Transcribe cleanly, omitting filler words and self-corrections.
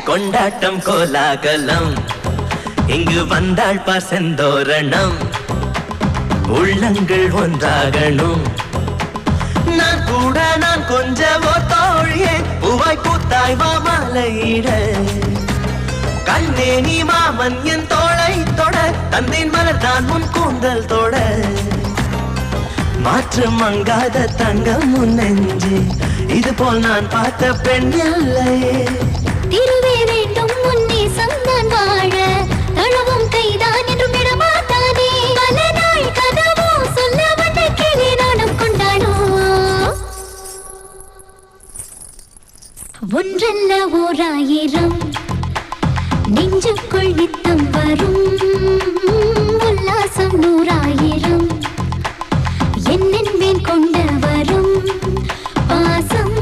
கொண்டாட்டம் கோலாகலம் இங்கு வந்தாள் பார் செந்தோரணம் உள்ளங்கள் ஒன்றாகணும் நான் கூட நான் கொஞ்சமோ தோழியே பூவாய் பூத்தாய் மாமலையிட கண்ணே நீ மாமன் என் தோளை தொட தந்தேன் மலர் தான் முன் கூந்தல் தொட மாற்று மங்காத தங்கம் முன் நெஞ்சே இது போல் நான் பார்த்த பெண் இல்லையே திருவே வேண்டும் முன்னே சந்தான் வாழ தளவும் கைதான் என்று விடமாட்டாதே பல நாள் கதவோ சொல்ல வந்த கிளி நாணம் கொண்டானோ ஒன்றல்ல ஓராயிரம் நெஞ்சுக்குள் நித்தம் வரும் உல்லாசம் நூறாயிரம் என்னென்மேல் கொண்டு வரும் பாசம்